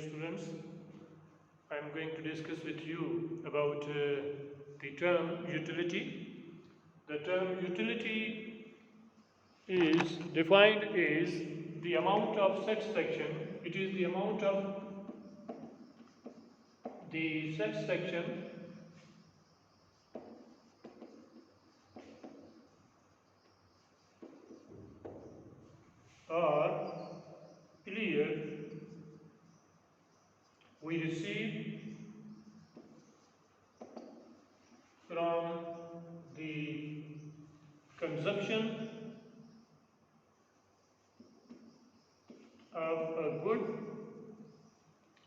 students. I am going to discuss with you about the term utility. The term utility is defined as the amount of satisfaction. It is the amount of the satisfaction or clear we receive from the consumption of a good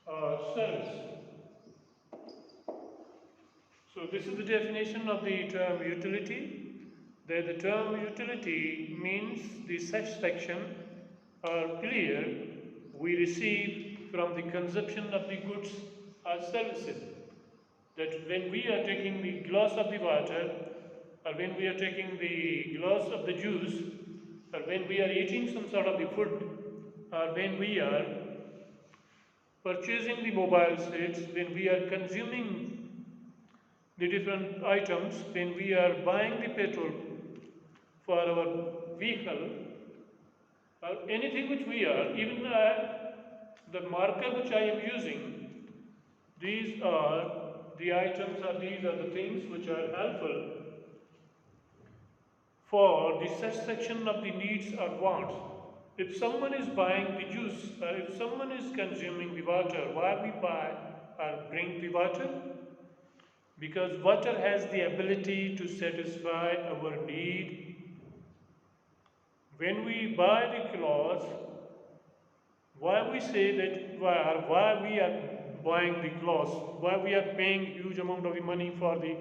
or service. So this is the definition of the term utility. That the term utility means the satisfaction or pleasure we receive from the consumption of the goods or services. That when we are taking the glass of the water, or when we are taking the glass of the juice, or when we are eating some sort of the food, or when we are purchasing the mobile sets, when we are consuming the different items, when we are buying the petrol for our vehicle, or anything which we are, even the marker which I am using, these are the items or these are the things which are helpful for the satisfaction of the needs or wants. If someone is buying the juice or if someone is consuming the water, why we buy or drink the water? Because water has the ability to satisfy our need. When we buy the clothes, why we say that why we are buying the clothes, why we are paying huge amount of money for the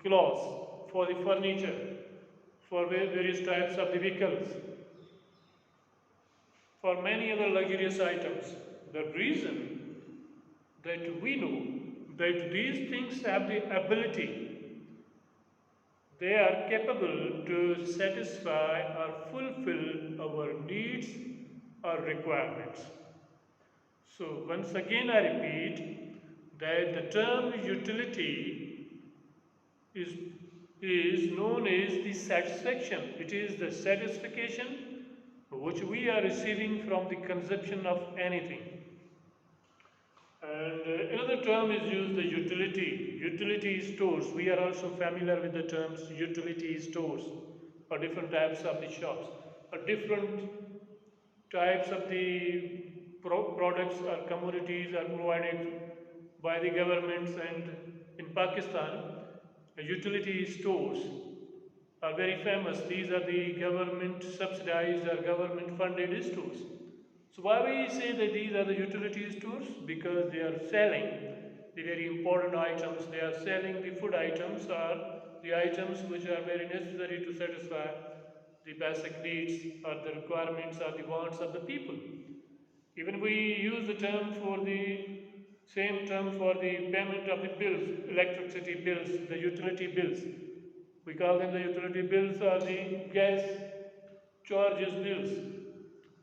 clothes, for the furniture, for various types of the vehicles, for many other luxurious items. The reason that we know that these things have the ability, they are capable to satisfy or fulfill our needs or requirements. So once again I repeat that the term utility is known as the satisfaction. It is the satisfaction which we are receiving from the consumption of anything. And another term is used, the utility. Utility stores. We are also familiar with the terms utility stores, or different types of the shops, or different types of the products or commodities are provided by the governments. And in Pakistan, utility stores are very famous. These are the government subsidized or government funded stores. So why we say that these are the utility stores? Because they are selling the very important items. They are selling the food items or the items which are very necessary to satisfy the basic needs or the requirements or the wants of the people. Even we use the term for the same term for the payment of the bills, electricity bills, the utility bills. We call them the utility bills or the gas charges bills,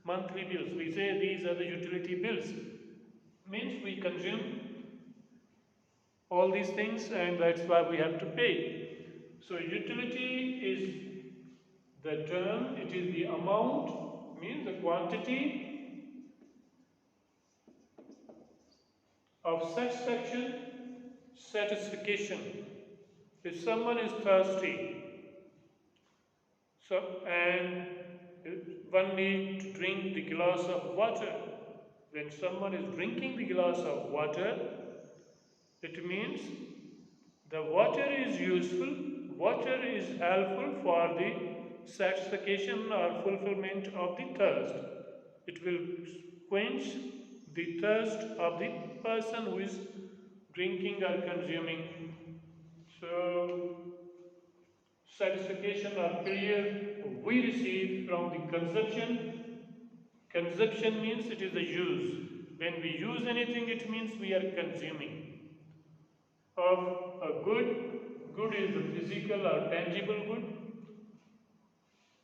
monthly bills. We say these are the utility bills. Means we consume all these things and that's why we have to pay. So utility is the term, it is the amount, means the quantity of satisfaction. If someone is thirsty, and one needs to drink the glass of water. When someone is drinking the glass of water, it means the water is useful, water is helpful for the satisfaction or fulfillment of the thirst. It will quench the thirst of the person who is drinking or consuming. So, satisfaction or pleasure we receive from the consumption. Consumption means it is the use. When we use anything, it means we are consuming. Of a good is the physical or tangible good,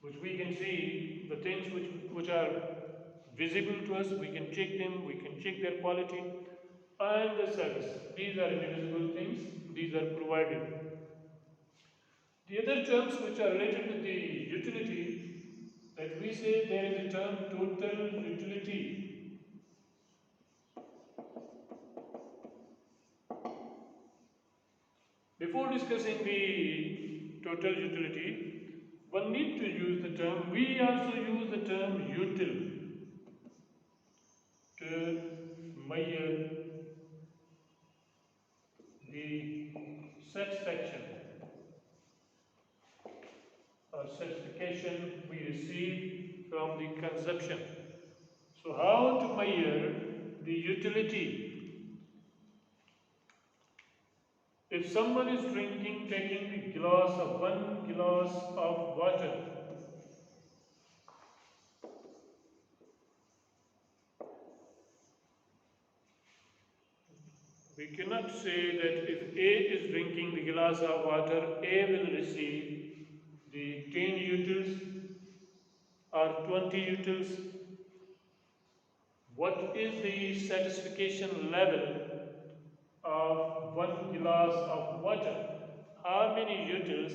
which we can see, the things which are visible to us, we can check them, we can check their quality and the service. These are invisible things, these are provided. The other terms which are related to the utility, that we say there is a term total utility. Before discussing the total utility, one need to use the term, we also use the term util to measure the satisfaction or certification we receive from the consumption. So how to measure the utility? If someone is taking the glass of 1 glass of water, we cannot say that if A is drinking the glass of water, A will receive the 10 utils or 20 utils. What is the satisfaction level of 1 glass of water? How many utils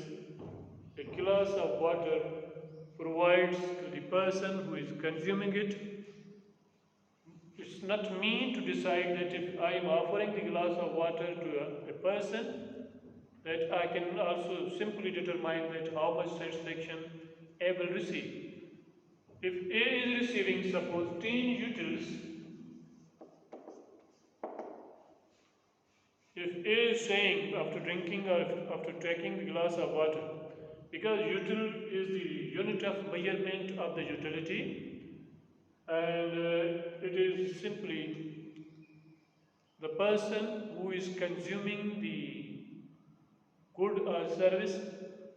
a glass of water provides to the person who is consuming it? It's not me to decide that if I am offering the glass of water to a person, that I can also simply determine that how much satisfaction A will receive. If A is receiving, suppose 10 utils, if A is saying after drinking or after taking the glass of water, because util is the unit of measurement of the utility, and it is simply the person who is consuming the good or service.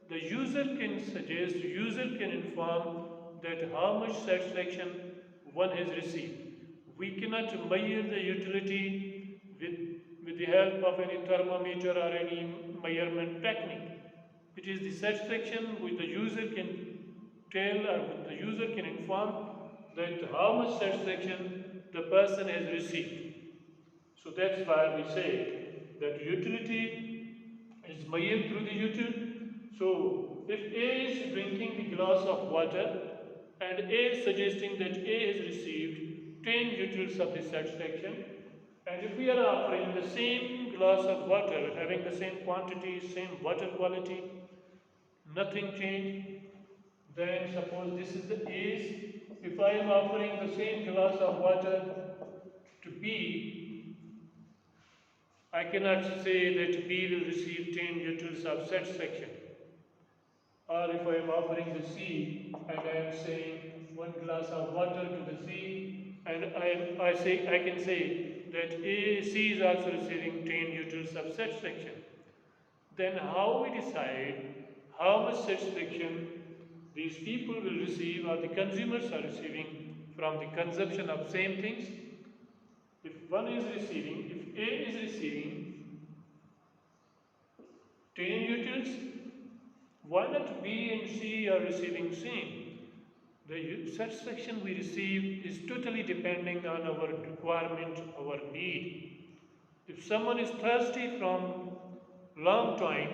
The user can suggest, user can inform that how much satisfaction one has received. We cannot measure the utility with the help of any thermometer or any measurement technique. It is the satisfaction which the user can tell or the user can inform that how much satisfaction the person has received. So that's why we say that utility is measured through the util. So if A is drinking the glass of water and A is suggesting that A has received 10 utils of the satisfaction, and if we are offering the same glass of water, having the same quantity, same water quality, nothing changed, then suppose this is the A's. If I am offering the same glass of water to B, I cannot say that B will receive 10 utils of satisfaction. Or if I am offering the C and I am saying 1 glass of water to the C, and I can say that C is also receiving 10 utils of satisfaction. Then how we decide how much satisfaction these people will receive or the consumers are receiving from the consumption of same things? If A is receiving 10 utils, why not B and C are receiving same? The satisfaction we receive is totally depending on our requirement, our need. If someone is thirsty from long time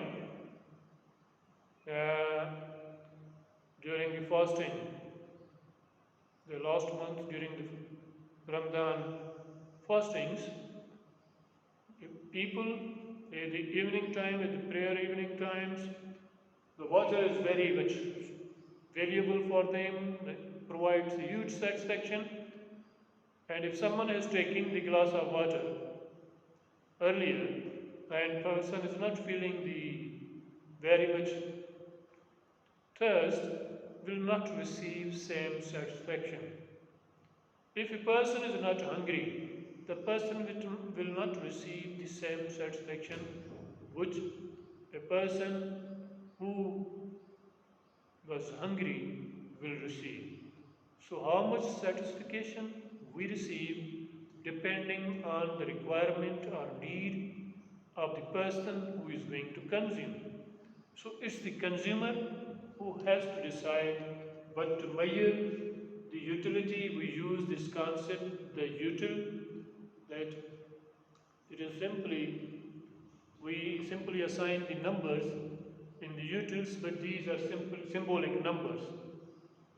during the fasting, the last month during the Ramadan fastings, people at the evening time, at the prayer evening times, the water is very much valuable for them, it provides a huge satisfaction. And if someone is taking the glass of water earlier and person is not feeling the very much thirst, will not receive same satisfaction. If a person is not hungry, the person will not receive the same satisfaction which a person who was hungry will receive. So how much satisfaction we receive depending on the requirement or need of the person who is going to consume. So it's the consumer who has to decide what to measure the utility, we use this concept, the util, that it is we simply assign the numbers in the utils, but these are simple symbolic numbers.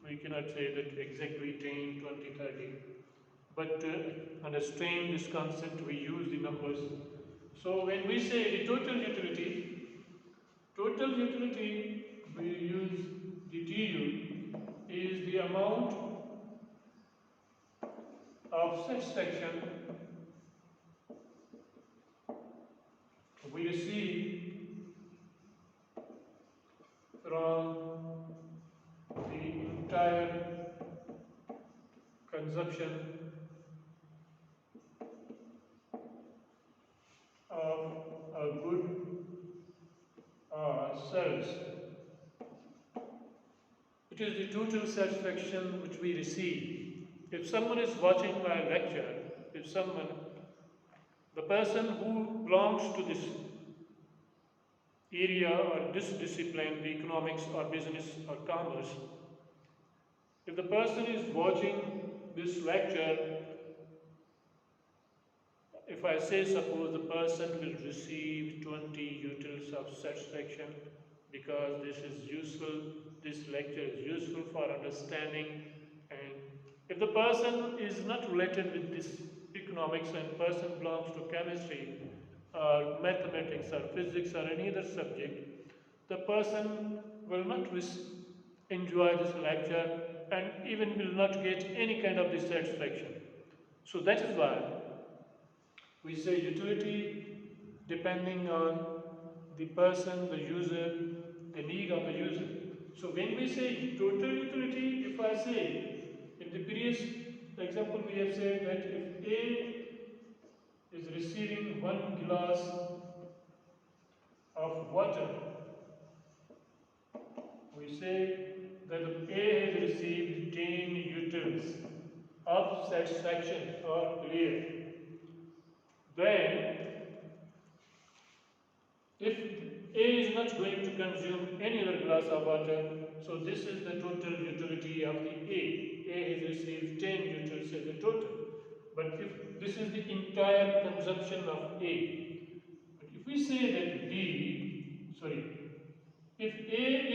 We cannot say that exactly 10, 20, 30. But to understand this concept, we use the numbers. So when we say the total utility, we use the TU, is the amount of satisfaction we receive from the entire consumption of a good or service. It is the total satisfaction which we receive. If someone is watching my lecture, the person who belongs to this area or this discipline, the economics or business or commerce, if the person is watching this lecture, if I say suppose the person will receive 20 utils of satisfaction because this lecture is useful for understanding, and if the person is not related with this economics and person belongs to chemistry or mathematics or physics or any other subject, the person will not enjoy this lecture and even will not get any kind of dissatisfaction. So that is why we say utility depending on the person, the user, the need of the user. So when we say total utility, if I say in the previous example we have said that if A is receiving 1 glass of water, we say that A has received 10 utils of satisfaction or clear. Then, if A is not going to consume any other glass of water, so this is the total utility of the A. A has received 10 utils as a total. But if this is the entire consumption of A, but if we say that if A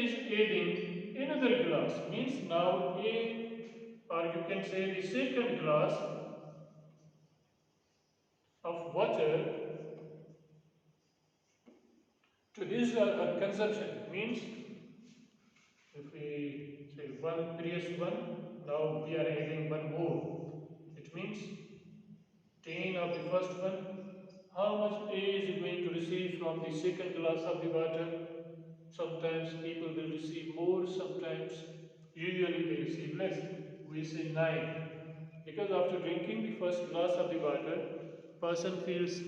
is adding another glass, means now A, or you can say the second glass of water to his or her consumption, means if we say one previous one, now we are adding one more. It means 10 of the first one. How much A is going to receive from the second glass of the water? Sometimes people will receive more, sometimes usually they receive less. We say 9. Because after drinking the first glass of the water, person feels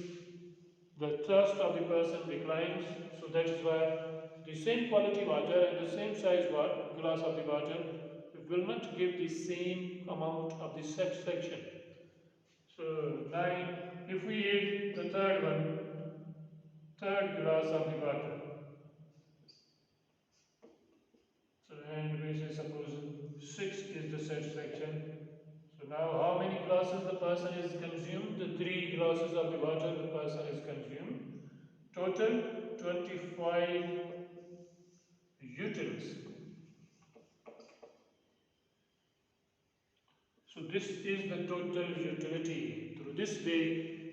the thirst of the person declines, so that is why the same quality water and the same size glass of the water will not give the same amount of the satisfaction. So 9, if we add the third glass of the water, so and we say suppose 6 is the satisfaction. So now how many glasses the person is consumed? The 3 glasses of the water the person is consumed. Total 25 utils. So this is the total utility. Through this way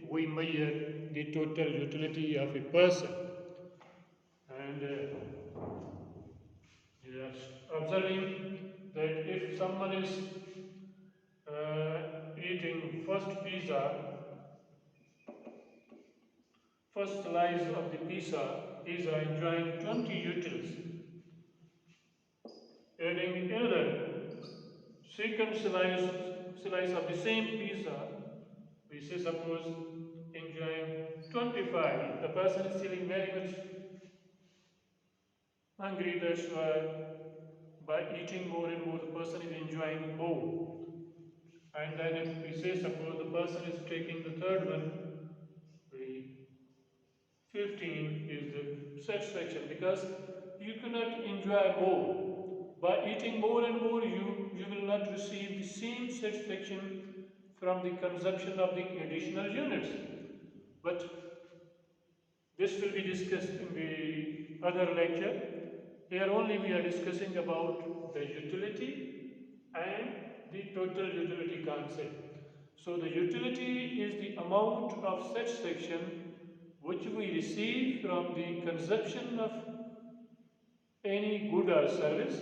we measure the total utility of a person. And you are observing that if someone is eating first slice of the pizza, is enjoying 20 utils. Adding another second slice of the same pizza, we say suppose enjoying 25. The person is feeling very much hungry, that's why by eating more and more the person is enjoying more. And then if we say suppose the person is taking the third one, 15 is the satisfaction, because you cannot enjoy more. By eating more and more, you will not receive the same satisfaction from the consumption of the additional units. But this will be discussed in the other lecture. Here only we are discussing about the utility and the total utility concept. So the utility is the amount of satisfaction which we receive from the consumption of any good or service,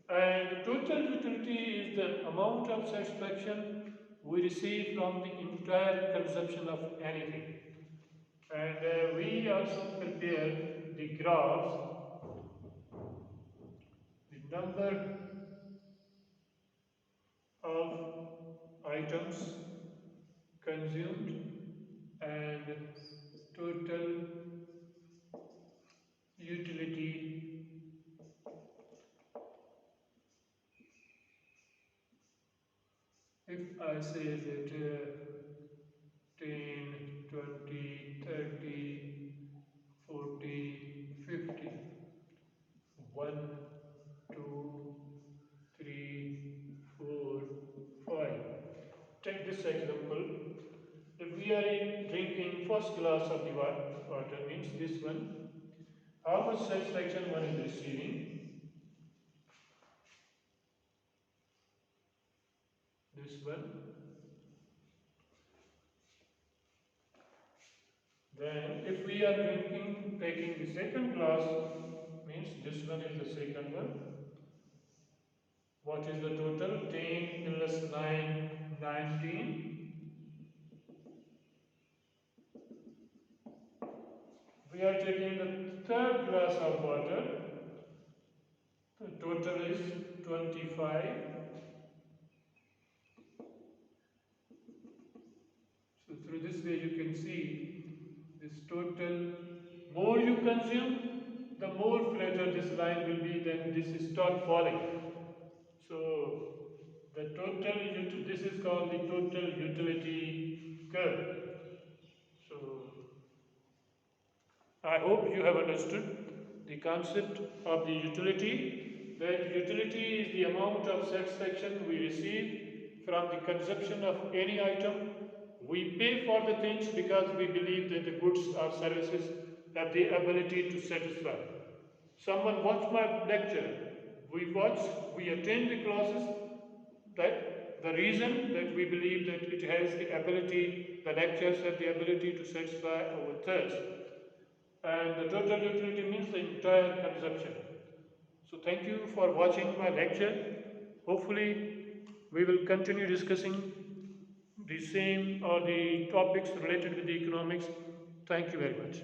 and total utility is the amount of satisfaction we receive from the entire consumption of anything. And we also compare the graphs, the number of items consumed and total utility. If I say that 10, 20, 30, 40, 50, 1, 2, 3, 4, 5. Take this example. If we are drinking first glass of the water, means this one, how much satisfaction one is receiving? This one. Then if we are taking the second glass, means this one is the second one. What is the total? 10 plus 9, 19. We are taking the third glass of water. The total is 25. So through this way you can see this total. More you consume, the more flatter this line will be, then this is start falling. So the total, this is called the total utility curve. So I hope you have understood the concept of the utility, that utility is the amount of satisfaction we receive from the consumption of any item. We pay for the things because we believe that the goods or services have the ability to satisfy. Someone watched my lecture, we attend the classes, that the reason that we believe that it has the ability, the lectures have the ability to satisfy our thirst. And the total utility means the entire consumption. So thank you for watching my lecture. Hopefully we will continue discussing the same or the topics related with the economics. Thank you very much.